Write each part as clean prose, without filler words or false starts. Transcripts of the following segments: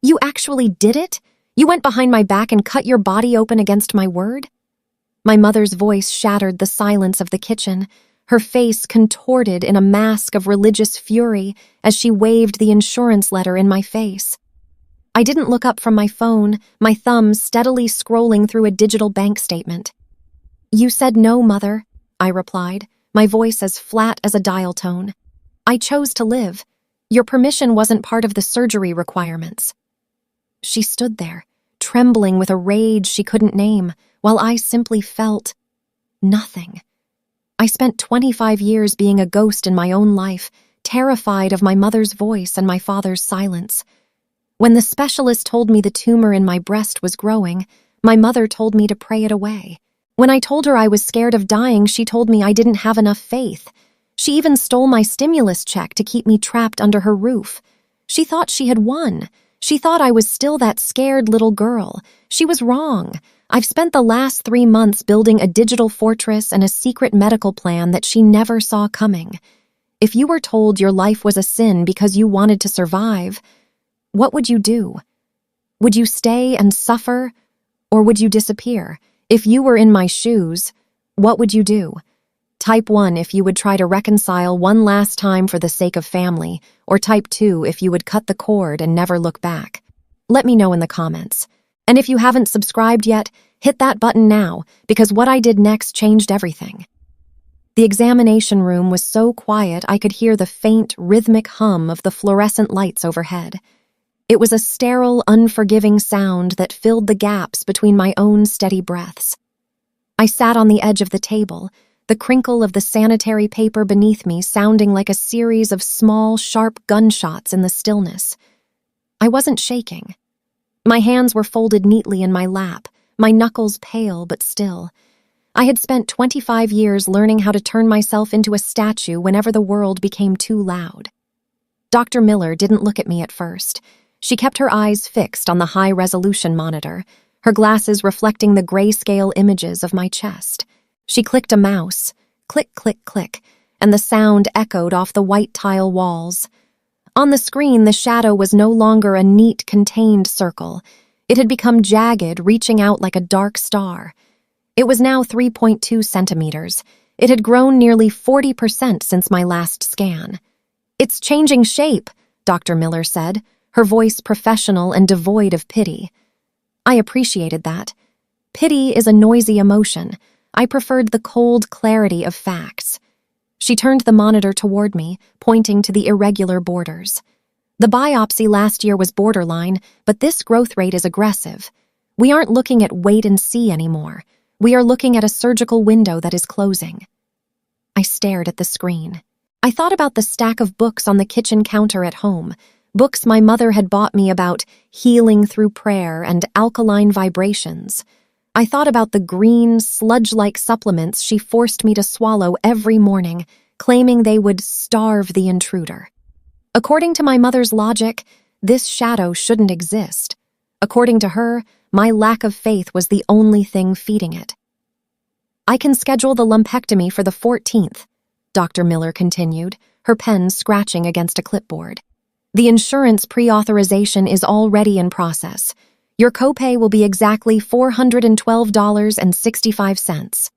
You actually did it? You went behind my back and cut your body open against my word? My mother's voice shattered the silence of the kitchen, her face contorted in a mask of religious fury as she waved the insurance letter in my face. I didn't look up from my phone, my thumb steadily scrolling through a digital bank statement. You said no, Mother, I replied, my voice as flat as a dial tone. I chose to live. Your permission wasn't part of the surgery requirements. She stood there, trembling with a rage she couldn't name, while I simply felt nothing. I spent 25 years being a ghost in my own life, terrified of my mother's voice and my father's silence. When the specialist told me the tumor in my breast was growing, my mother told me to pray it away. When I told her I was scared of dying, she told me I didn't have enough faith. She even stole my stimulus check to keep me trapped under her roof. She thought she had won. She thought I was still that scared little girl. She was wrong. I've spent the last 3 months building a digital fortress and a secret medical plan that she never saw coming. If you were told your life was a sin because you wanted to survive, what would you do? Would you stay and suffer, or would you disappear? If you were in my shoes, what would you do? Type 1 if you would try to reconcile one last time for the sake of family, or type 2 if you would cut the cord and never look back. Let me know in the comments. And if you haven't subscribed yet, hit that button now, because what I did next changed everything. The examination room was so quiet I could hear the faint, rhythmic hum of the fluorescent lights overhead. It was a sterile, unforgiving sound that filled the gaps between my own steady breaths. I sat on the edge of the table, the crinkle of the sanitary paper beneath me sounding like a series of small, sharp gunshots in the stillness. I wasn't shaking. My hands were folded neatly in my lap, my knuckles pale but still. I had spent 25 years learning how to turn myself into a statue whenever the world became too loud. Dr. Miller didn't look at me at first. She kept her eyes fixed on the high-resolution monitor, her glasses reflecting the grayscale images of my chest. She clicked a mouse, click, click, click, and the sound echoed off the white tile walls. On the screen, the shadow was no longer a neat, contained circle. It had become jagged, reaching out like a dark star. It was now 3.2 centimeters. It had grown nearly 40% since my last scan. It's changing shape, Dr. Miller said, her voice professional and devoid of pity. I appreciated that. Pity is a noisy emotion. I preferred the cold clarity of facts. She turned the monitor toward me, pointing to the irregular borders. The biopsy last year was borderline, but this growth rate is aggressive. We aren't looking at wait and see anymore. We are looking at a surgical window that is closing. I stared at the screen. I thought about the stack of books on the kitchen counter at home, books my mother had bought me about healing through prayer and alkaline vibrations. I thought about the green, sludge-like supplements she forced me to swallow every morning, claiming they would starve the intruder. According to my mother's logic, this shadow shouldn't exist. According to her, my lack of faith was the only thing feeding it. I can schedule the lumpectomy for the 14th, Dr. Miller continued, her pen scratching against a clipboard. The insurance pre-authorization is already in process. Your copay will be exactly $412.65.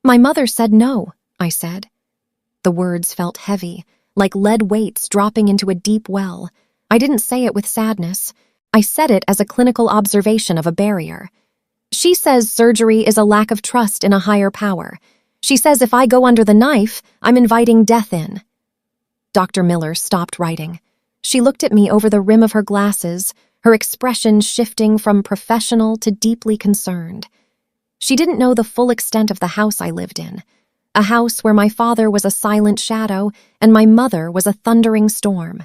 My mother said no, I said. The words felt heavy, like lead weights dropping into a deep well. I didn't say it with sadness. I said it as a clinical observation of a barrier. She says surgery is a lack of trust in a higher power. She says if I go under the knife, I'm inviting death in. Dr. Miller stopped writing. She looked at me over the rim of her glasses, her expression shifting from professional to deeply concerned. She didn't know the full extent of the house I lived in, a house where my father was a silent shadow and my mother was a thundering storm.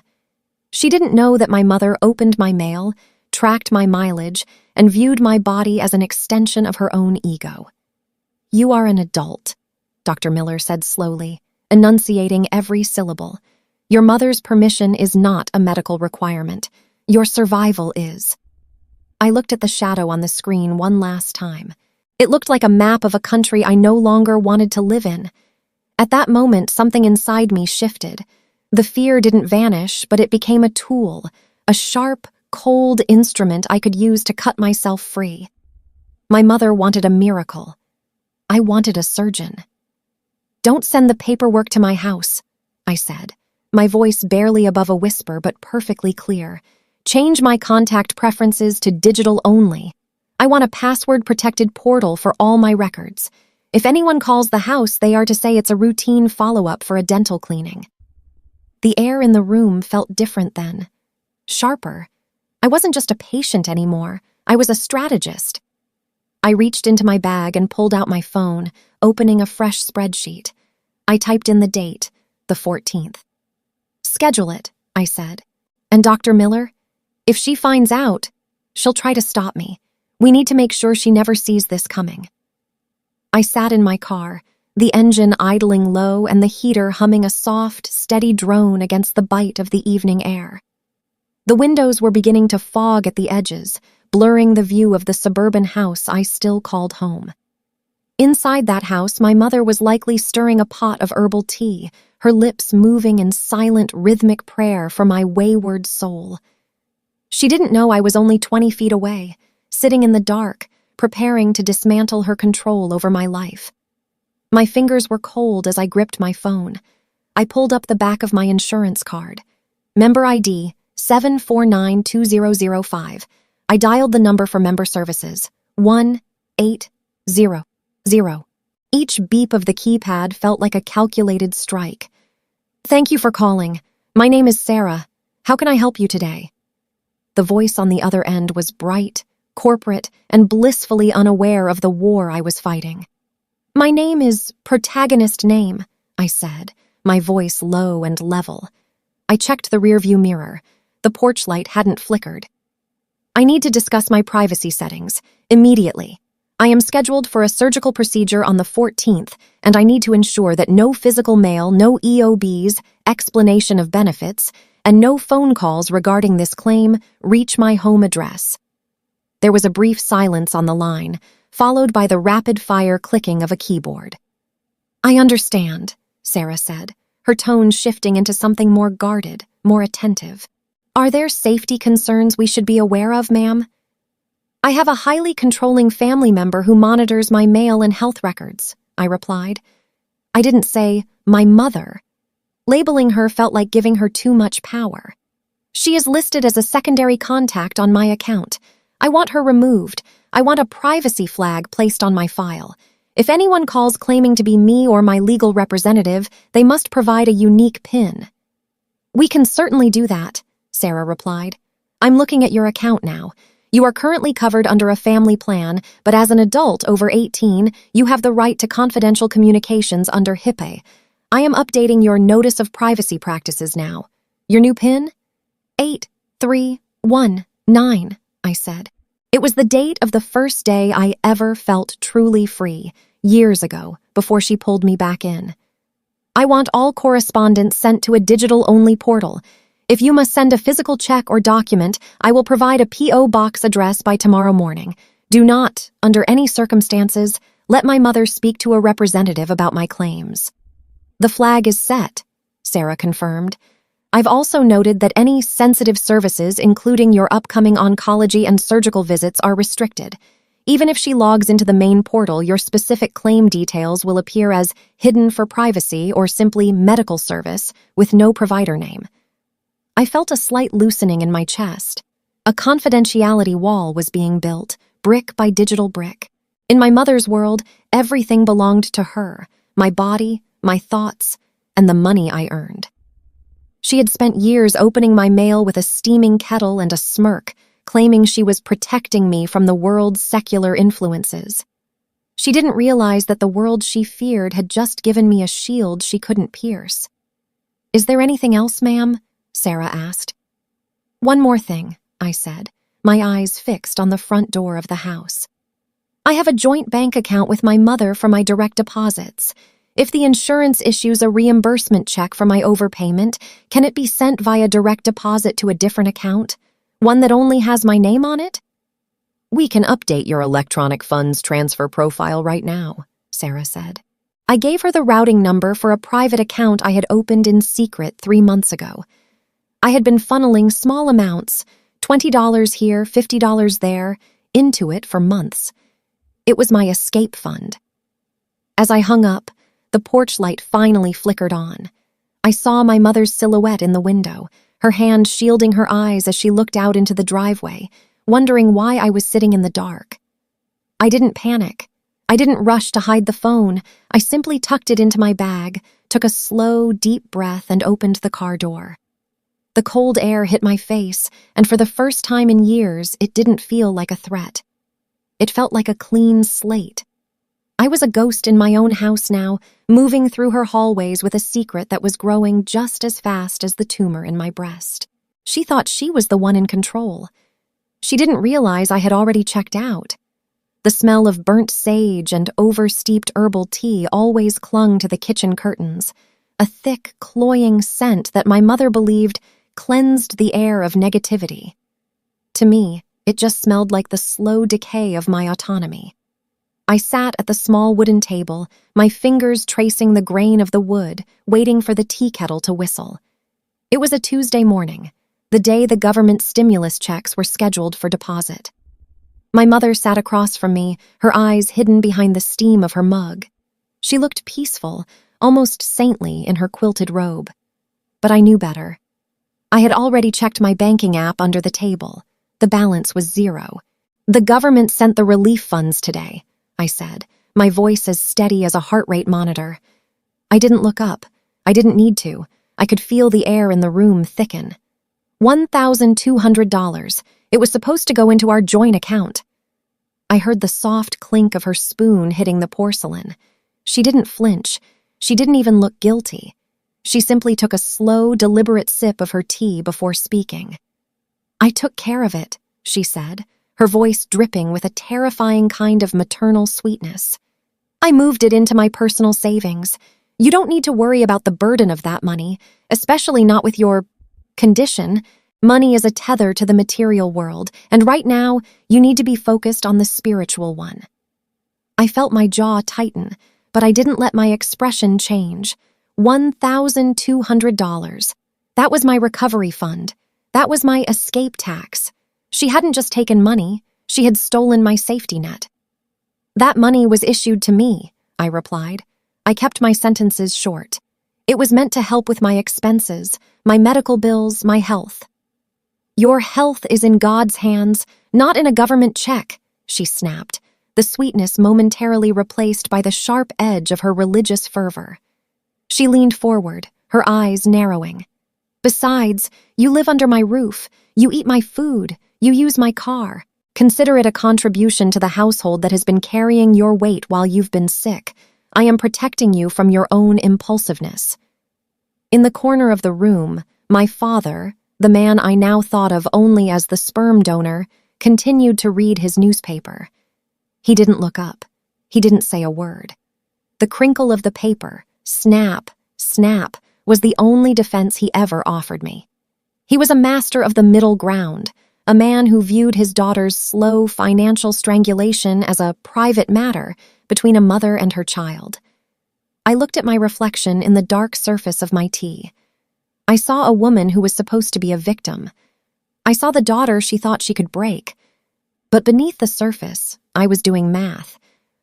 She didn't know that my mother opened my mail, tracked my mileage, and viewed my body as an extension of her own ego. You are an adult, Dr. Miller said slowly, enunciating every syllable. Your mother's permission is not a medical requirement. Your survival is. I looked at the shadow on the screen one last time. It looked like a map of a country I no longer wanted to live in. At that moment, something inside me shifted. The fear didn't vanish, but it became a tool, a sharp, cold instrument I could use to cut myself free. My mother wanted a miracle. I wanted a surgeon. "Don't send the paperwork to my house," I said, my voice barely above a whisper but perfectly clear. "Change my contact preferences to digital only. I want a password-protected portal for all my records. If anyone calls the house, they are to say it's a routine follow-up for a dental cleaning." The air in the room felt different then. Sharper. I wasn't just a patient anymore. I was a strategist. I reached into my bag and pulled out my phone, opening a fresh spreadsheet. I typed in the date, the 14th. "Schedule it," I said. "And Dr. Miller? If she finds out, she'll try to stop me. We need to make sure she never sees this coming." I sat in my car, the engine idling low and the heater humming a soft, steady drone against the bite of the evening air. The windows were beginning to fog at the edges, blurring the view of the suburban house I still called home. Inside that house, my mother was likely stirring a pot of herbal tea, her lips moving in silent, rhythmic prayer for my wayward soul. She didn't know I was only 20 feet away, sitting in the dark, preparing to dismantle her control over my life. My fingers were cold as I gripped my phone. I pulled up the back of my insurance card. Member ID 7492005. I dialed the number for member services, 1800. Each beep of the keypad felt like a calculated strike. "Thank you for calling. My name is Sarah. How can I help you today?" The voice on the other end was bright, corporate, and blissfully unaware of the war I was fighting. "My name is Protagonist Name," I said, my voice low and level. I checked the rearview mirror. The porch light hadn't flickered. "I need to discuss my privacy settings, immediately. I am scheduled for a surgical procedure on the 14th, and I need to ensure that no physical mail, no EOBs, explanation of benefits, and no phone calls regarding this claim reach my home address." There was a brief silence on the line, followed by the rapid-fire clicking of a keyboard. "I understand," Sarah said, her tone shifting into something more guarded, more attentive. "Are there safety concerns we should be aware of, ma'am?" "I have a highly controlling family member who monitors my mail and health records," I replied. I didn't say, "my mother." Labeling her felt like giving her too much power. "She is listed as a secondary contact on my account. I want her removed. I want a privacy flag placed on my file. If anyone calls claiming to be me or my legal representative, they must provide a unique PIN." "We can certainly do that," Sarah replied. "I'm looking at your account now. You are currently covered under a family plan, but as an adult over 18, you have the right to confidential communications under HIPAA. I am updating your Notice of Privacy Practices now. Your new PIN? 8319, I said. It was the date of the first day I ever felt truly free, years ago, before she pulled me back in. "I want all correspondence sent to a digital-only portal. If you must send a physical check or document, I will provide a P.O. box address by tomorrow morning. Do not, under any circumstances, let my mother speak to a representative about my claims." "The flag is set," Sarah confirmed. "I've also noted that any sensitive services, including your upcoming oncology and surgical visits, are restricted. Even if she logs into the main portal, your specific claim details will appear as hidden for privacy or simply medical service with no provider name." I felt a slight loosening in my chest. A confidentiality wall was being built, brick by digital brick. In my mother's world, everything belonged to her, my body, my thoughts, and the money I earned. She had spent years opening my mail with a steaming kettle and a smirk, claiming she was protecting me from the world's secular influences. She didn't realize that the world she feared had just given me a shield she couldn't pierce. "Is there anything else, ma'am?" Sarah asked. "One more thing," I said, my eyes fixed on the front door of the house. "I have a joint bank account with my mother for my direct deposits. If the insurance issues a reimbursement check for my overpayment, can it be sent via direct deposit to a different account? One that only has my name on it?" "We can update your electronic funds transfer profile right now," Sarah said. I gave her the routing number for a private account I had opened in secret 3 months ago. I had been funneling small amounts, $20 here, $50 there, into it for months. It was my escape fund. As I hung up, the porch light finally flickered on. I saw my mother's silhouette in the window, her hand shielding her eyes as she looked out into the driveway, wondering why I was sitting in the dark. I didn't panic. I didn't rush to hide the phone. I simply tucked it into my bag, took a slow, deep breath, and opened the car door. The cold air hit my face, and for the first time in years, it didn't feel like a threat. It felt like a clean slate. I was a ghost in my own house now, moving through her hallways with a secret that was growing just as fast as the tumor in my breast. She thought she was the one in control. She didn't realize I had already checked out. The smell of burnt sage and over-steeped herbal tea always clung to the kitchen curtains, a thick, cloying scent that my mother believed cleansed the air of negativity. To me, it just smelled like the slow decay of my autonomy. I sat at the small wooden table, my fingers tracing the grain of the wood, waiting for the tea kettle to whistle. It was a Tuesday morning, the day the government stimulus checks were scheduled for deposit. My mother sat across from me, her eyes hidden behind the steam of her mug. She looked peaceful, almost saintly in her quilted robe. But I knew better. I had already checked my banking app under the table. The balance was zero. "The government sent the relief funds today," I said, my voice as steady as a heart rate monitor. I didn't look up. I didn't need to. I could feel the air in the room thicken. $1,200. It was supposed to go into our joint account. I heard the soft clink of her spoon hitting the porcelain. She didn't flinch. She didn't even look guilty. She simply took a slow, deliberate sip of her tea before speaking. "I took care of it," she said, her voice dripping with a terrifying kind of maternal sweetness. "I moved it into my personal savings. You don't need to worry about the burden of that money, especially not with your condition. Money is a tether to the material world, and right now, you need to be focused on the spiritual one." I felt my jaw tighten, but I didn't let my expression change. $1,200. That was my recovery fund. That was my escape tax. She hadn't just taken money, she had stolen my safety net. "That money was issued to me," I replied. I kept my sentences short. It was meant to help with my expenses, my medical bills, my health. "Your health is in God's hands, not in a government check," she snapped, the sweetness momentarily replaced by the sharp edge of her religious fervor. She leaned forward, her eyes narrowing. "Besides, you live under my roof, you eat my food, you use my car. Consider it a contribution to the household that has been carrying your weight while you've been sick. I am protecting you from your own impulsiveness." In the corner of the room, my father, the man I now thought of only as the sperm donor, continued to read his newspaper. He didn't look up. He didn't say a word. The crinkle of the paper, snap, snap, was the only defense he ever offered me. He was a master of the middle ground, a man who viewed his daughter's slow financial strangulation as a private matter between a mother and her child. I looked at my reflection in the dark surface of my tea. I saw a woman who was supposed to be a victim. I saw the daughter she thought she could break. But beneath the surface, I was doing math.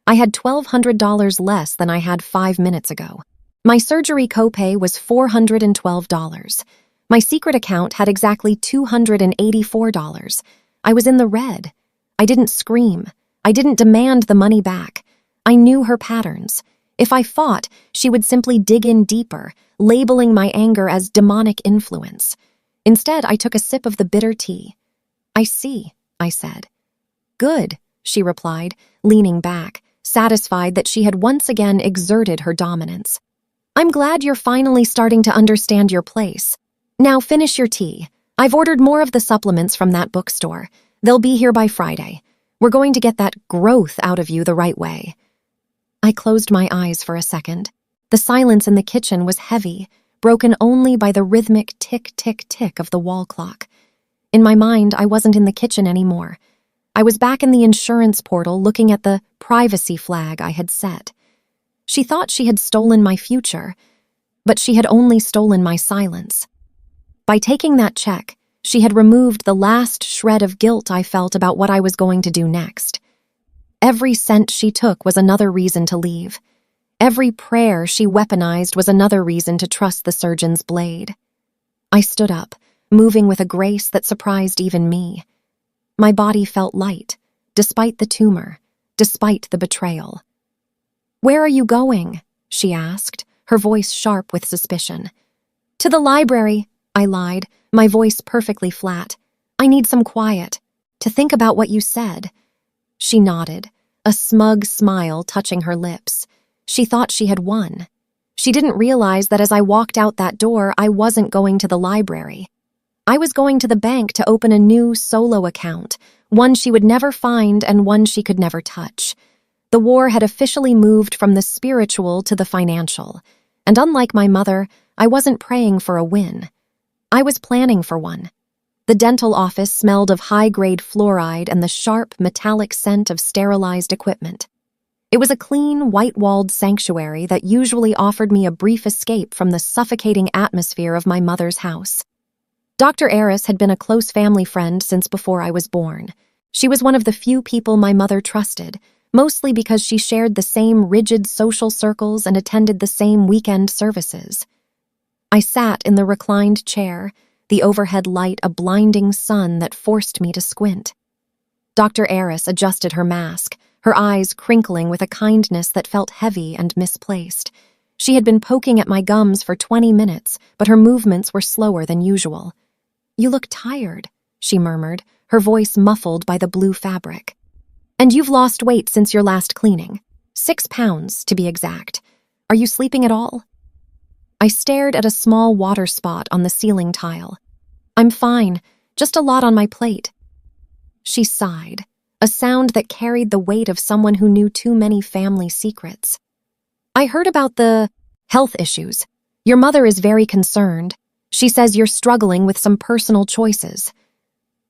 I had $1,200 less than I had 5 minutes ago. My surgery copay was $412. My secret account had exactly $284. I was in the red. I didn't scream. I didn't demand the money back. I knew her patterns. If I fought, she would simply dig in deeper, labeling my anger as demonic influence. Instead, I took a sip of the bitter tea. "I see," I said. "Good," she replied, leaning back, satisfied that she had once again exerted her dominance. "I'm glad you're finally starting to understand your place. Now finish your tea. I've ordered more of the supplements from that bookstore. They'll be here by Friday. We're going to get that growth out of you the right way." I closed my eyes for a second. The silence in the kitchen was heavy, broken only by the rhythmic tick-tick-tick of the wall clock. In my mind, I wasn't in the kitchen anymore. I was back in the insurance portal looking at the privacy flag I had set. She thought she had stolen my future, but she had only stolen my silence. By taking that check, She had removed the last shred of guilt I felt about what I was going to do next. Every cent she took was another reason to leave. Every prayer she weaponized was another reason to trust the surgeon's blade. I stood up, moving with a grace that surprised even me. My body felt light, despite the tumor, despite the betrayal. "Where are you going?" she asked, her voice sharp with suspicion. "To the library," I lied, my voice perfectly flat. "I need some quiet, to think about what you said." She nodded, a smug smile touching her lips. She thought she had won. She didn't realize that as I walked out that door, I wasn't going to the library. I was going to the bank to open a new solo account, one she would never find and one she could never touch. The war had officially moved from the spiritual to the financial, and unlike my mother, I wasn't praying for a win. I was planning for one. The dental office smelled of high-grade fluoride and the sharp, metallic scent of sterilized equipment. It was a clean, white-walled sanctuary that usually offered me a brief escape from the suffocating atmosphere of my mother's house. Dr. Eris had been a close family friend since before I was born. She was one of the few people my mother trusted, mostly because she shared the same rigid social circles and attended the same weekend services. I sat in the reclined chair, the overhead light a blinding sun that forced me to squint. Dr. Eris adjusted her mask, her eyes crinkling with a kindness that felt heavy and misplaced. She had been poking at my gums for 20 minutes, but her movements were slower than usual. "You look tired," she murmured, her voice muffled by the blue fabric. "And you've lost weight since your last cleaning. 6 pounds, to be exact. Are you sleeping at all?" I stared at a small water spot on the ceiling tile. "I'm fine, just a lot on my plate." She sighed, a sound that carried the weight of someone who knew too many family secrets. "I heard about the health issues. Your mother is very concerned. She says you're struggling with some personal choices."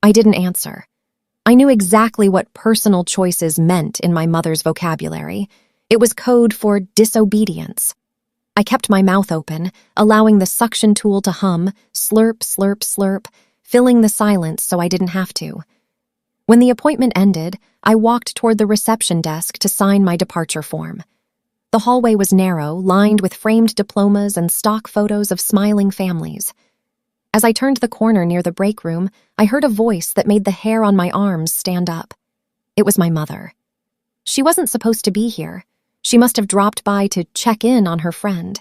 I didn't answer. I knew exactly what personal choices meant in my mother's vocabulary. It was code for disobedience. I kept my mouth open, allowing the suction tool to hum, slurp, slurp, slurp, filling the silence so I didn't have to. When the appointment ended, I walked toward the reception desk to sign my departure form. The hallway was narrow, lined with framed diplomas and stock photos of smiling families. As I turned the corner near the break room, I heard a voice that made the hair on my arms stand up. It was my mother. She wasn't supposed to be here. She must have dropped by to check in on her friend.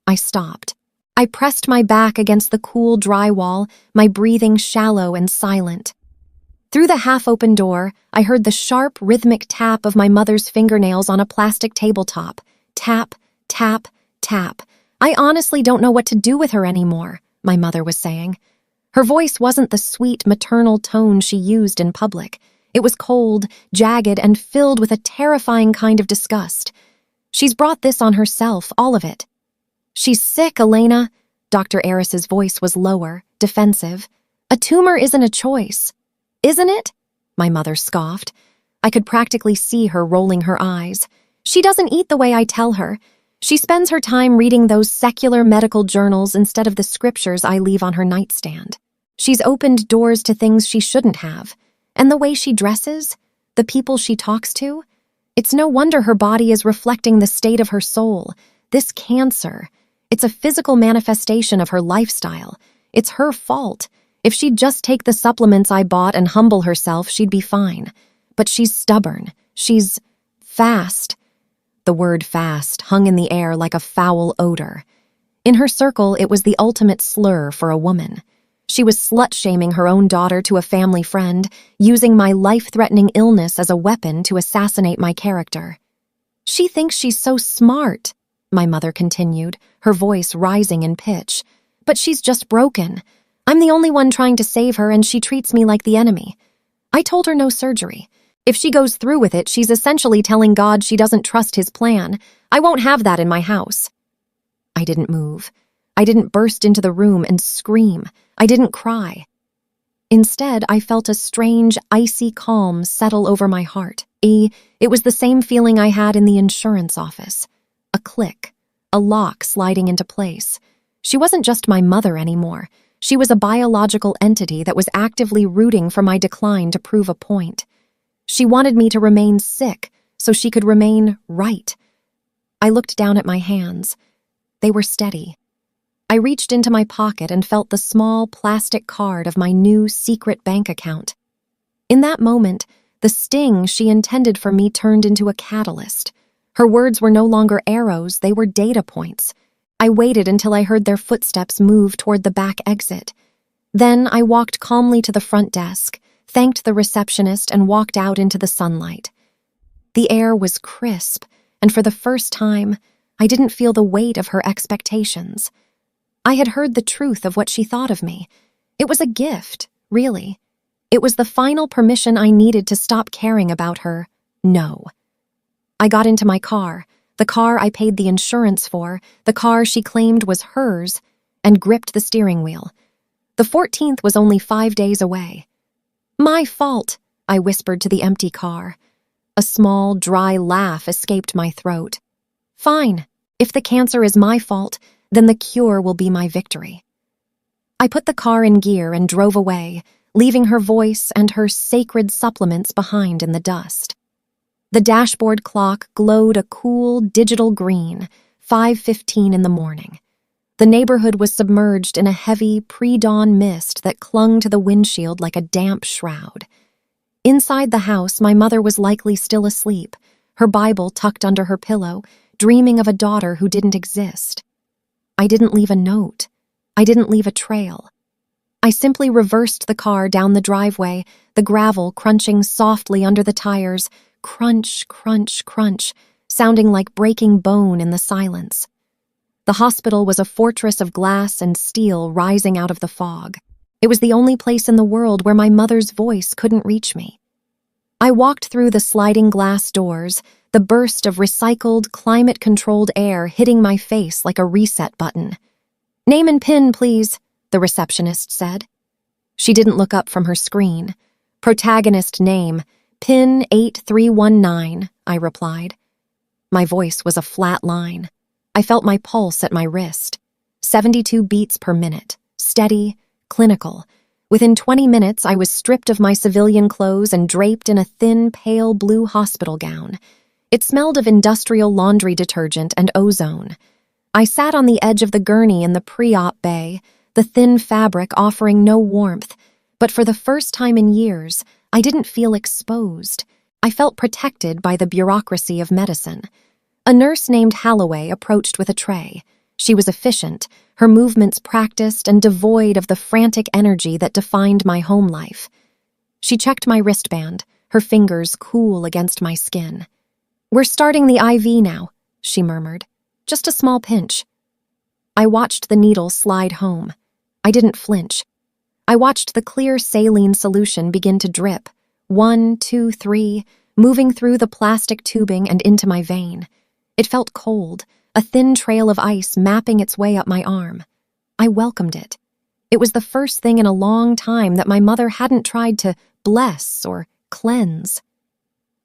I stopped. I pressed my back against the cool drywall, my breathing shallow and silent. Through the half-open door, I heard the sharp, rhythmic tap of my mother's fingernails on a plastic tabletop. Tap, tap, tap. "I honestly don't know what to do with her anymore," my mother was saying. Her voice wasn't the sweet, maternal tone she used in public. It was cold, jagged, and filled with a terrifying kind of disgust. "She's brought this on herself, all of it." "She's sick, Elena." Dr. Eris's voice was lower, defensive. "A tumor isn't a choice." "Isn't it?" my mother scoffed. I could practically see her rolling her eyes. "She doesn't eat the way I tell her. She spends her time reading those secular medical journals instead of the scriptures I leave on her nightstand. She's opened doors to things she shouldn't have. And the way she dresses, the people she talks to, it's no wonder her body is reflecting the state of her soul. This cancer, it's a physical manifestation of her lifestyle. It's her fault. If she'd just take the supplements I bought and humble herself, she'd be fine. But she's stubborn. She's fast." The word fast hung in the air like a foul odor. In her circle, it was the ultimate slur for a woman. She was slut-shaming her own daughter to a family friend, using my life-threatening illness as a weapon to assassinate my character. "She thinks she's so smart," my mother continued, her voice rising in pitch. "But she's just broken. I'm the only one trying to save her, and she treats me like the enemy. I told her no surgery. If she goes through with it, she's essentially telling God she doesn't trust his plan. I won't have that in my house." I didn't move. I didn't burst into the room and scream. I didn't cry. Instead, I felt a strange, icy calm settle over my heart. It was the same feeling I had in the insurance office. A click, a lock sliding into place. She wasn't just my mother anymore. She was a biological entity that was actively rooting for my decline to prove a point. She wanted me to remain sick so she could remain right. I looked down at my hands. They were steady. I reached into my pocket and felt the small plastic card of my new secret bank account. In that moment, the sting she intended for me turned into a catalyst. Her words were no longer arrows, they were data points. I waited until I heard their footsteps move toward the back exit. Then I walked calmly to the front desk, thanked the receptionist, and walked out into the sunlight. The air was crisp, and for the first time, I didn't feel the weight of her expectations. I had heard the truth of what she thought of me. It was a gift, really. It was the final permission I needed to stop caring about her. No. I got into my car, the car I paid the insurance for, the car she claimed was hers, and gripped the steering wheel. The 14th was only 5 days away. My fault, I whispered to the empty car. A small, dry laugh escaped my throat. Fine. If the cancer is my fault, then the cure will be my victory. I put the car in gear and drove away, leaving her voice and her sacred supplements behind in the dust. The dashboard clock glowed a cool digital green, 5:15 in the morning. The neighborhood was submerged in a heavy pre-dawn mist that clung to the windshield like a damp shroud. Inside the house, my mother was likely still asleep, her Bible tucked under her pillow, dreaming of a daughter who didn't exist. I didn't leave a note. I didn't leave a trail. I simply reversed the car down the driveway, the gravel crunching softly under the tires, crunch, crunch, crunch, sounding like breaking bone in the silence. The hospital was a fortress of glass and steel rising out of the fog. It was the only place in the world where my mother's voice couldn't reach me. I walked through the sliding glass doors, the burst of recycled, climate-controlled air hitting my face like a reset button. "Name and PIN, please," the receptionist said. She didn't look up from her screen. "Protagonist name, PIN 8319, I replied. My voice was a flat line. I felt my pulse at my wrist. 72 beats per minute, steady, clinical. Within 20 minutes, I was stripped of my civilian clothes and draped in a thin, pale blue hospital gown. It smelled of industrial laundry detergent and ozone. I sat on the edge of the gurney in the pre-op bay, the thin fabric offering no warmth, but for the first time in years, I didn't feel exposed. I felt protected by the bureaucracy of medicine. A nurse named Holloway approached with a tray. She was efficient, her movements practiced and devoid of the frantic energy that defined my home life. She checked my wristband, her fingers cool against my skin. "We're starting the IV now," she murmured. "Just a small pinch." I watched the needle slide home. I didn't flinch. I watched the clear saline solution begin to drip. 1, 2, 3, moving through the plastic tubing and into my vein. It felt cold, a thin trail of ice mapping its way up my arm. I welcomed it. It was the first thing in a long time that my mother hadn't tried to bless or cleanse.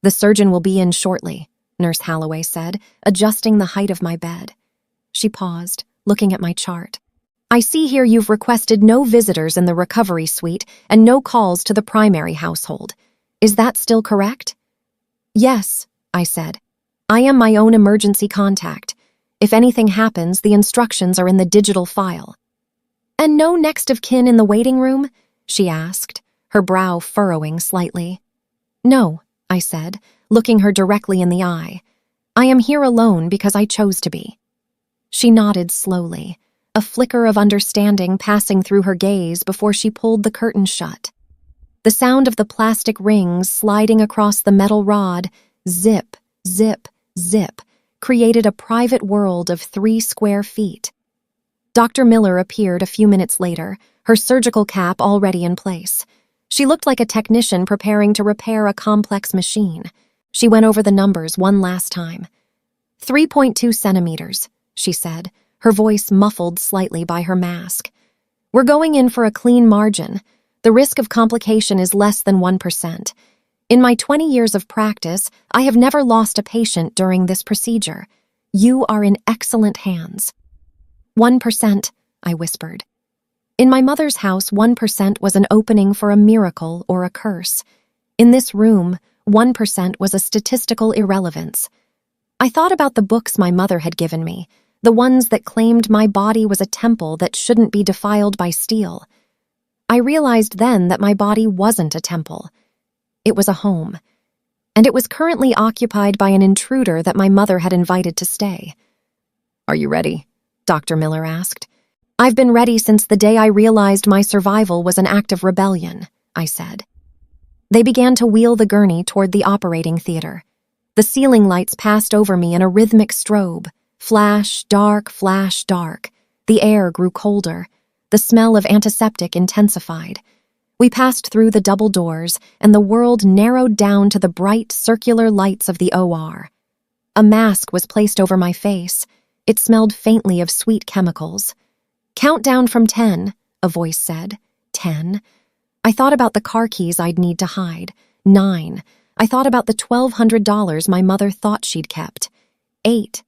"The surgeon will be in shortly," Nurse Holloway said, adjusting the height of my bed. She paused, looking at my chart. "I see here you've requested no visitors in the recovery suite and no calls to the primary household. Is that still correct?" "Yes," I said. "I am my own emergency contact. If anything happens, the instructions are in the digital file." "And no next of kin in the waiting room?" she asked, her brow furrowing slightly. "No," I said, looking her directly in the eye. "I am here alone because I chose to be." She nodded slowly, a flicker of understanding passing through her gaze before she pulled the curtain shut. The sound of the plastic rings sliding across the metal rod, zip, zip, zip, created a private world of 3 square feet. Dr. Miller appeared a few minutes later, her surgical cap already in place. She looked like a technician preparing to repair a complex machine. She went over the numbers one last time. 3.2 centimeters, she said, her voice muffled slightly by her mask. "We're going in for a clean margin. The risk of complication is less than 1%. In my 20 years of practice, I have never lost a patient during this procedure. You are in excellent hands." 1%, I whispered. In my mother's house, 1% was an opening for a miracle or a curse. In this room, 1% was a statistical irrelevance. I thought about the books my mother had given me, the ones that claimed my body was a temple that shouldn't be defiled by steel. I realized then that my body wasn't a temple. It was a home, and it was currently occupied by an intruder that my mother had invited to stay. "Are you ready?" Dr. Miller asked. "I've been ready since the day I realized my survival was an act of rebellion," I said. They began to wheel the gurney toward the operating theater. The ceiling lights passed over me in a rhythmic strobe. Flash, dark, flash, dark. The air grew colder. The smell of antiseptic intensified. We passed through the double doors, and the world narrowed down to the bright, circular lights of the OR. A mask was placed over my face. It smelled faintly of sweet chemicals. "Count down from 10, a voice said. 10. I thought about the car keys I'd need to hide. 9. I thought about the $1,200 my mother thought she'd kept. 8.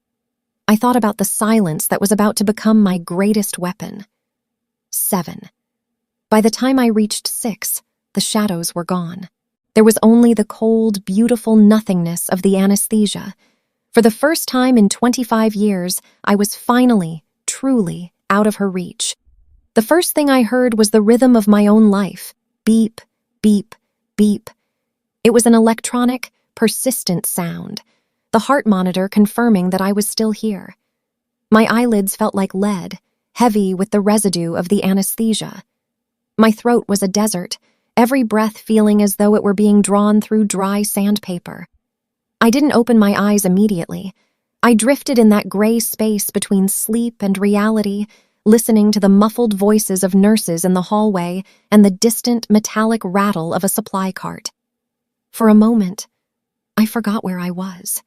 I thought about the silence that was about to become my greatest weapon. 7. By the time I reached 6, the shadows were gone. There was only the cold, beautiful nothingness of the anesthesia. For the first time in 25 years, I was finally, truly, out of her reach. The first thing I heard was the rhythm of my own life. Beep, beep, beep. It was an electronic, persistent sound, the heart monitor confirming that I was still here. My eyelids felt like lead, heavy with the residue of the anesthesia. My throat was a desert, every breath feeling as though it were being drawn through dry sandpaper. I didn't open my eyes immediately. I drifted in that gray space between sleep and reality, listening to the muffled voices of nurses in the hallway and the distant metallic rattle of a supply cart. For a moment, I forgot where I was.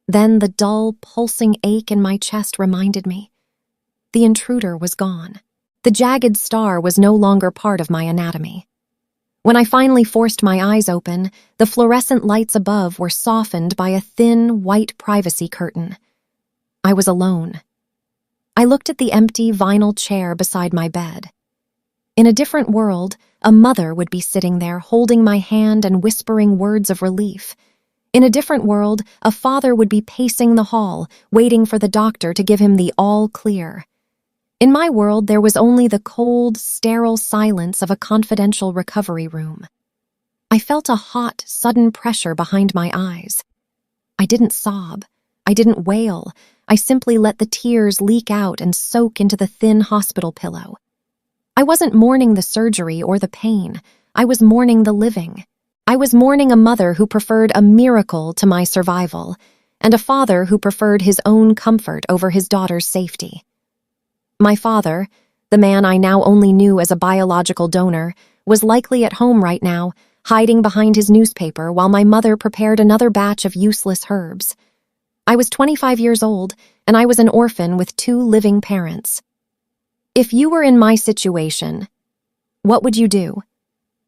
Then the dull, pulsing ache in my chest reminded me. The intruder was gone. The jagged star was no longer part of my anatomy. When I finally forced my eyes open, the fluorescent lights above were softened by a thin, white privacy curtain. I was alone. I looked at the empty vinyl chair beside my bed. In a different world, a mother would be sitting there holding my hand and whispering words of relief. In a different world, a father would be pacing the hall, waiting for the doctor to give him the all clear. In my world, there was only the cold, sterile silence of a confidential recovery room. I felt a hot, sudden pressure behind my eyes. I didn't sob. I didn't wail. I simply let the tears leak out and soak into the thin hospital pillow. I wasn't mourning the surgery or the pain. I was mourning the living. I was mourning a mother who preferred a miracle to my survival, and a father who preferred his own comfort over his daughter's safety. My father, the man I now only knew as a biological donor, was likely at home right now, hiding behind his newspaper while my mother prepared another batch of useless herbs. I was 25 years old, and I was an orphan with 2 living parents. If you were in my situation, what would you do?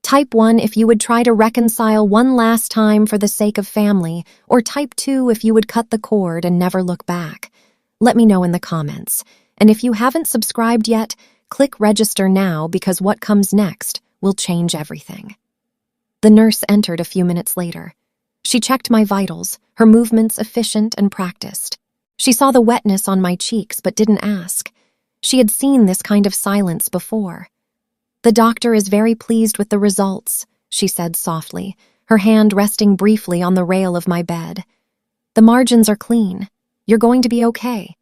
Type 1 if you would try to reconcile one last time for the sake of family, or type 2 if you would cut the cord and never look back. Let me know in the comments. And if you haven't subscribed yet, click register now because what comes next will change everything. The nurse entered a few minutes later. She checked my vitals, her movements efficient and practiced. She saw the wetness on my cheeks but didn't ask. She had seen this kind of silence before. "The doctor is very pleased with the results," she said softly, her hand resting briefly on the rail of my bed. "The margins are clean. You're going to be okay."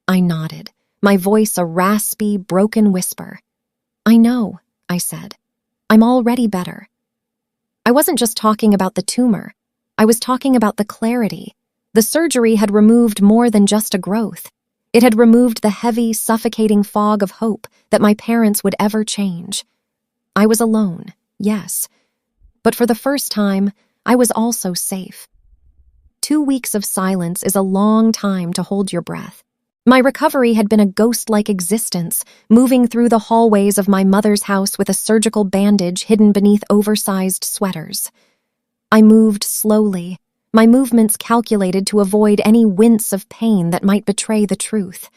I nodded, my voice a raspy, broken whisper. "I know," I said. "I'm already better." I wasn't just talking about the tumor. I was talking about the clarity. The surgery had removed more than just a growth. It had removed the heavy, suffocating fog of hope that my parents would ever change. I was alone, yes, but for the first time, I was also safe. 2 weeks of silence is a long time to hold your breath. My recovery had been a ghost-like existence, moving through the hallways of my mother's house with a surgical bandage hidden beneath oversized sweaters. I moved slowly, my movements calculated to avoid any wince of pain that might betray the truth.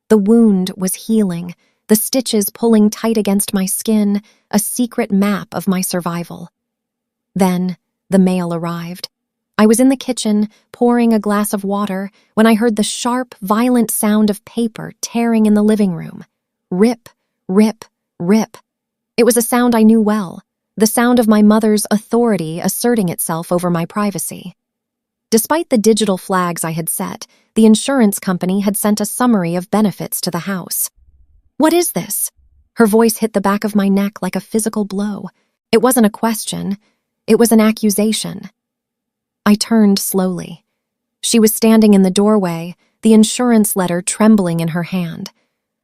The wound was healing, the stitches pulling tight against my skin, a secret map of my survival. Then, the mail arrived. I was in the kitchen, pouring a glass of water, when I heard the sharp, violent sound of paper tearing in the living room. Rip, rip, rip. It was a sound I knew well, the sound of my mother's authority asserting itself over my privacy. Despite the digital flags I had set, the insurance company had sent a summary of benefits to the house. "What is this?" Her voice hit the back of my neck like a physical blow. It wasn't a question. It was an accusation. I turned slowly. She was standing in the doorway, the insurance letter trembling in her hand.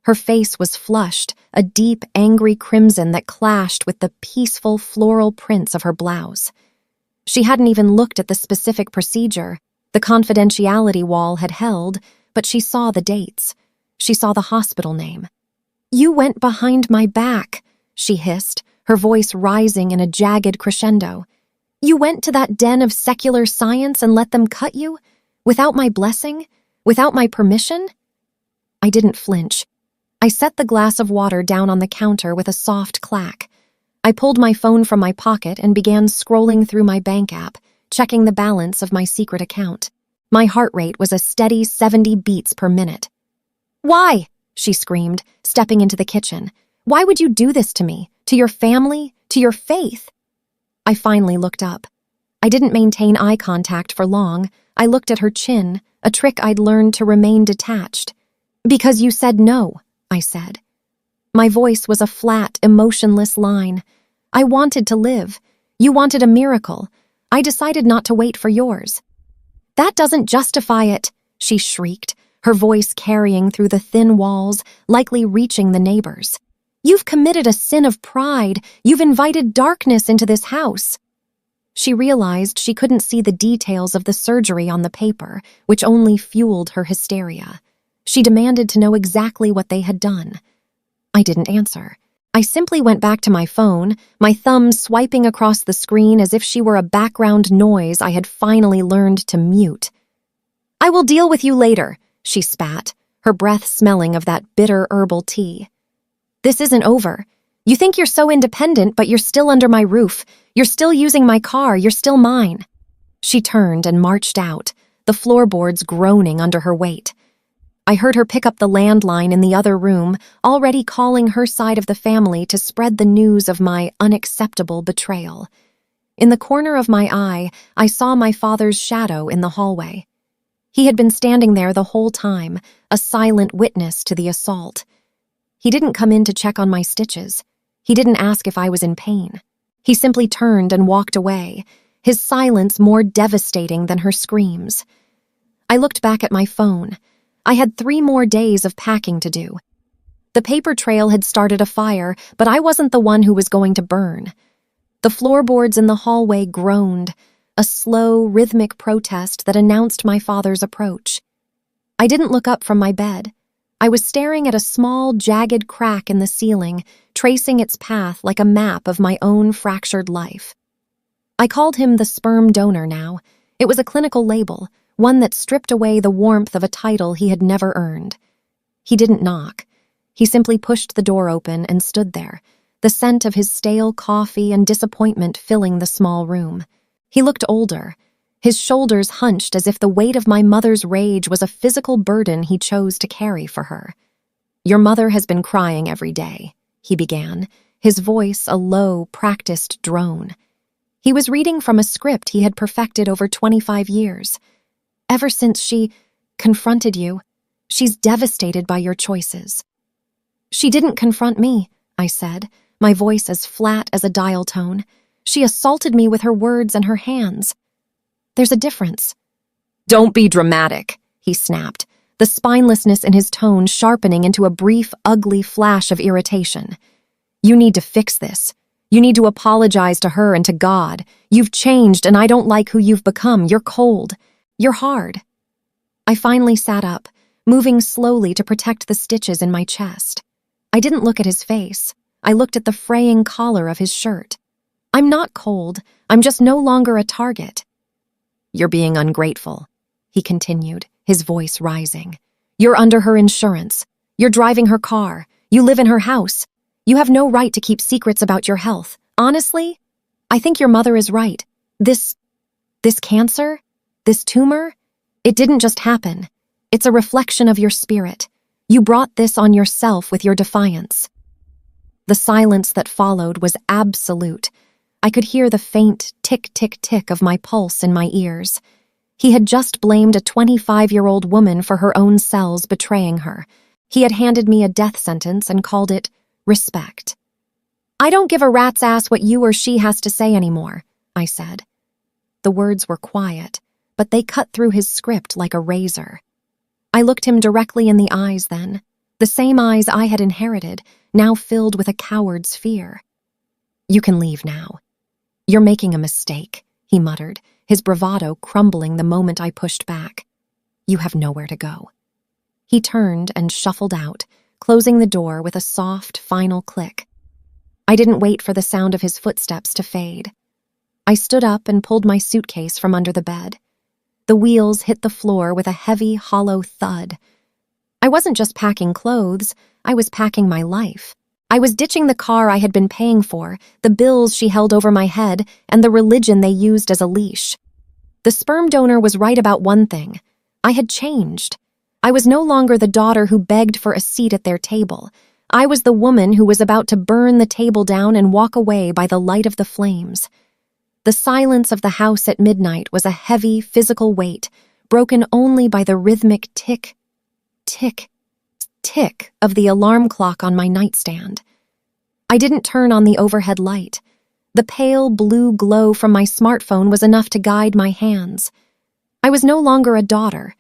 Her face was flushed, a deep, angry crimson that clashed with the peaceful floral prints of her blouse. She hadn't even looked at the specific procedure. The confidentiality wall had held, but she saw the dates. She saw the hospital name. "You went behind my back," she hissed, her voice rising in a jagged crescendo. "You went to that den of secular science and let them cut you? Without my blessing? Without my permission?" I didn't flinch. I set the glass of water down on the counter with a soft clack. I pulled my phone from my pocket and began scrolling through my bank app, checking the balance of my secret account. My heart rate was a steady 70 beats per minute. "Why?" she screamed, stepping into the kitchen. "Why would you do this to me? To your family? To your faith?" I finally looked up. I didn't maintain eye contact for long. I looked at her chin, a trick I'd learned to remain detached. "Because you said no," I said. My voice was a flat, emotionless line. "I wanted to live. You wanted a miracle. I decided not to wait for yours." "That doesn't justify it," she shrieked, her voice carrying through the thin walls, likely reaching the neighbors. "You've committed a sin of pride. You've invited darkness into this house." She realized she couldn't see the details of the surgery on the paper, which only fueled her hysteria. She demanded to know exactly what they had done. I didn't answer. I simply went back to my phone, my thumb swiping across the screen as if she were a background noise I had finally learned to mute. "I will deal with you later," she spat, her breath smelling of that bitter herbal tea. "This isn't over. You think you're so independent, but you're still under my roof. You're still using my car. You're still mine." She turned and marched out, the floorboards groaning under her weight. I heard her pick up the landline in the other room, already calling her side of the family to spread the news of my unacceptable betrayal. In the corner of my eye, I saw my father's shadow in the hallway. He had been standing there the whole time, a silent witness to the assault. He didn't come in to check on my stitches. He didn't ask if I was in pain. He simply turned and walked away, his silence more devastating than her screams. I looked back at my phone. I had 3 more days of packing to do. The paper trail had started a fire, but I wasn't the one who was going to burn. The floorboards in the hallway groaned, a slow, rhythmic protest that announced my father's approach. I didn't look up from my bed. I was staring at a small, jagged crack in the ceiling, tracing its path like a map of my own fractured life. I called him the Sperm Donor now. It was a clinical label, one that stripped away the warmth of a title he had never earned. He didn't knock. He simply pushed the door open and stood there, the scent of his stale coffee and disappointment filling the small room. He looked older, his shoulders hunched as if the weight of my mother's rage was a physical burden he chose to carry for her. "Your mother has been crying every day," he began, his voice a low, practiced drone. He was reading from a script he had perfected over 25 years. "Ever since she confronted you, she's devastated by your choices." "She didn't confront me," I said, my voice as flat as a dial tone. "She assaulted me with her words and her hands. There's a difference." "Don't be dramatic," he snapped, the spinelessness in his tone sharpening into a brief, ugly flash of irritation. "You need to fix this. You need to apologize to her and to God. You've changed, and I don't like who you've become. You're cold. You're hard." I finally sat up, moving slowly to protect the stitches in my chest. I didn't look at his face. I looked at the fraying collar of his shirt. "I'm not cold. I'm just no longer a target." "You're being ungrateful," he continued, his voice rising. "You're under her insurance. You're driving her car. You live in her house. You have no right to keep secrets about your health. Honestly, I think your mother is right. This cancer, this tumor, it didn't just happen. It's a reflection of your spirit. You brought this on yourself with your defiance." The silence that followed was absolute. I could hear the faint tick-tick-tick of my pulse in my ears. He had just blamed a 25-year-old woman for her own cells betraying her. He had handed me a death sentence and called it respect. "I don't give a rat's ass what you or she has to say anymore," I said. The words were quiet, but they cut through his script like a razor. I looked him directly in the eyes then, the same eyes I had inherited, now filled with a coward's fear. "You can leave now. You're making a mistake," he muttered, his bravado crumbling the moment I pushed back. "You have nowhere to go." He turned and shuffled out, closing the door with a soft, final click. I didn't wait for the sound of his footsteps to fade. I stood up and pulled my suitcase from under the bed. The wheels hit the floor with a heavy, hollow thud. I wasn't just packing clothes, I was packing my life. I was ditching the car I had been paying for, the bills she held over my head, and the religion they used as a leash. The sperm donor was right about one thing. I had changed. I was no longer the daughter who begged for a seat at their table. I was the woman who was about to burn the table down and walk away by the light of the flames. The silence of the house at midnight was a heavy, physical weight, broken only by the rhythmic tick, tick, tick of the alarm clock on my nightstand. I didn't turn on the overhead light. The pale blue glow from my smartphone was enough to guide my hands. I was no longer a daughter.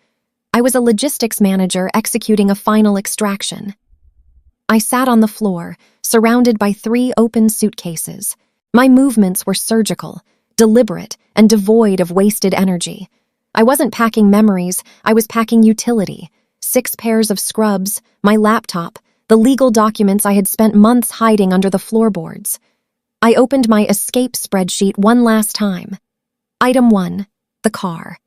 I was a logistics manager executing a final extraction. I sat on the floor, surrounded by 3 open suitcases. My movements were surgical, deliberate, and devoid of wasted energy. I wasn't packing memories, I was packing utility. 6 pairs of scrubs, my laptop, the legal documents I had spent months hiding under the floorboards. I opened my escape spreadsheet one last time. Item 1, the car.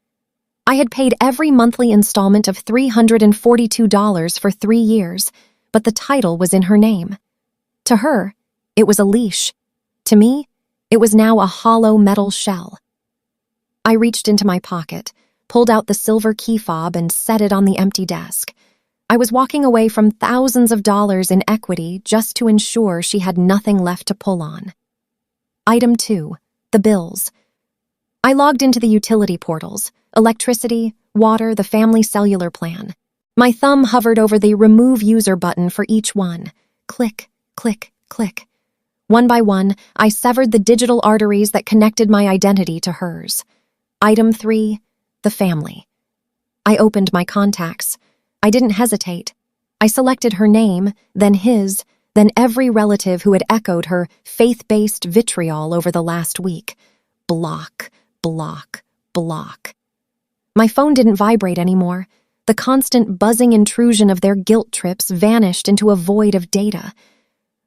I had paid every monthly installment of $342 for 3 years, but the title was in her name. To her, it was a leash. To me, it was now a hollow metal shell. I reached into my pocket, pulled out the silver key fob and set it on the empty desk. I was walking away from thousands of dollars in equity just to ensure she had nothing left to pull on. Item 2, the bills. I logged into the utility portals, electricity, water, the family cellular plan. My thumb hovered over the remove user button for each one. Click, click, click. One by one, I severed the digital arteries that connected my identity to hers. Item 3, the family. I opened my contacts. I didn't hesitate. I selected her name, then his, then every relative who had echoed her faith-based vitriol over the last week. Block, block, block. My phone didn't vibrate anymore. The constant buzzing intrusion of their guilt trips vanished into a void of data.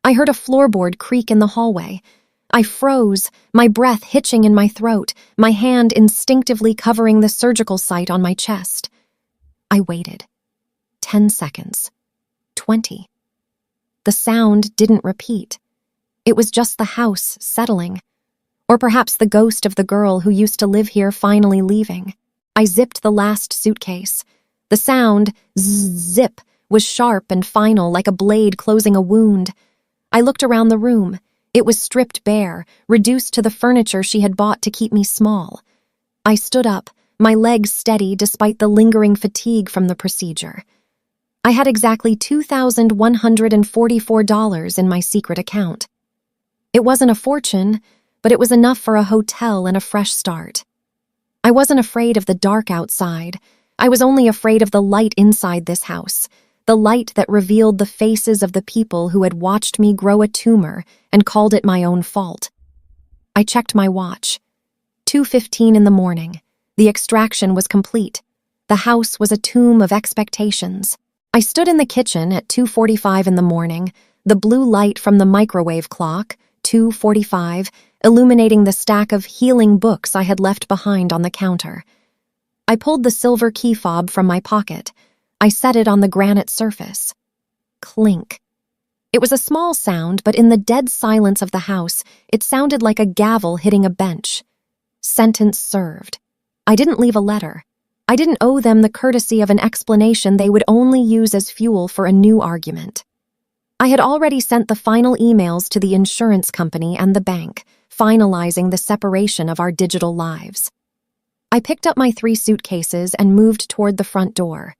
I heard a floorboard creak in the hallway. I froze, my breath hitching in my throat, my hand instinctively covering the surgical site on my chest. I waited. 10 seconds. 20. The sound didn't repeat. It was just the house settling. Or perhaps the ghost of the girl who used to live here finally leaving. I zipped the last suitcase. The sound, zip, was sharp and final like a blade closing a wound. I looked around the room. It was stripped bare, reduced to the furniture she had bought to keep me small. I stood up, my legs steady despite the lingering fatigue from the procedure. I had exactly $2,144 in my secret account. It wasn't a fortune, but it was enough for a hotel and a fresh start. I wasn't afraid of the dark outside. I was only afraid of the light inside this house. The light that revealed the faces of the people who had watched me grow a tumor and called it my own fault. I checked my watch. 2:15 in the morning. The extraction was complete. The house was a tomb of expectations. I stood in the kitchen at 2:45 in the morning, the blue light from the microwave clock, 2:45, illuminating the stack of healing books I had left behind on the counter. I pulled the silver key fob from my pocket. I set it on the granite surface. Clink. It was a small sound, but in the dead silence of the house, it sounded like a gavel hitting a bench. Sentence served. I didn't leave a letter. I didn't owe them the courtesy of an explanation they would only use as fuel for a new argument. I had already sent the final emails to the insurance company and the bank, finalizing the separation of our digital lives. I picked up my 3 suitcases and moved toward the front door.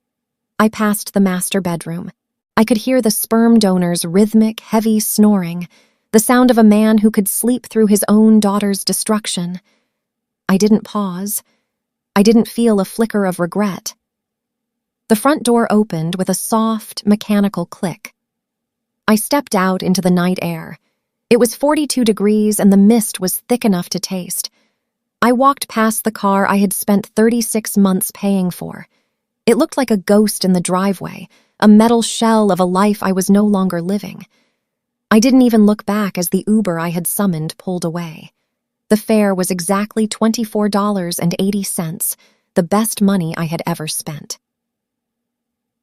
I passed the master bedroom. I could hear the sperm donor's rhythmic, heavy snoring, the sound of a man who could sleep through his own daughter's destruction. I didn't pause. I didn't feel a flicker of regret. The front door opened with a soft, mechanical click. I stepped out into the night air. It was 42 degrees and the mist was thick enough to taste. I walked past the car I had spent 36 months paying for. It looked like a ghost in the driveway, a metal shell of a life I was no longer living. I didn't even look back as the Uber I had summoned pulled away. The fare was exactly $24.80, the best money I had ever spent.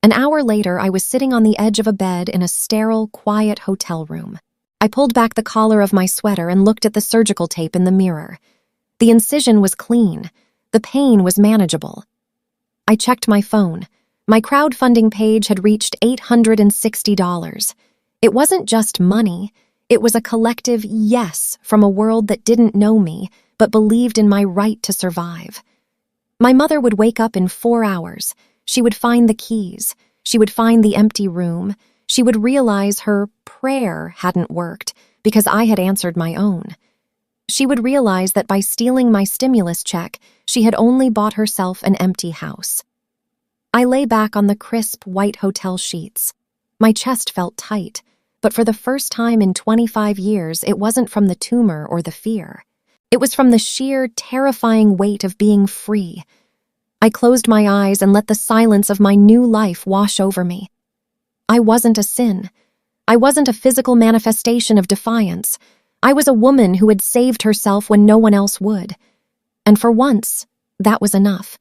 An hour later, I was sitting on the edge of a bed in a sterile, quiet hotel room. I pulled back the collar of my sweater and looked at the surgical tape in the mirror. The incision was clean. The pain was manageable. I checked my phone. My crowdfunding page had reached $860. It wasn't just money. It was a collective yes from a world that didn't know me, but believed in my right to survive. My mother would wake up in 4 hours. She would find the keys. She would find the empty room. She would realize her prayer hadn't worked because I had answered my own. She would realize that by stealing my stimulus check, she had only bought herself an empty house. I lay back on the crisp, white hotel sheets. My chest felt tight, but for the first time in 25 years, it wasn't from the tumor or the fear. It was from the sheer, terrifying weight of being free. I closed my eyes and let the silence of my new life wash over me. I wasn't a sin. I wasn't a physical manifestation of defiance. I was a woman who had saved herself when no one else would. And for once, that was enough.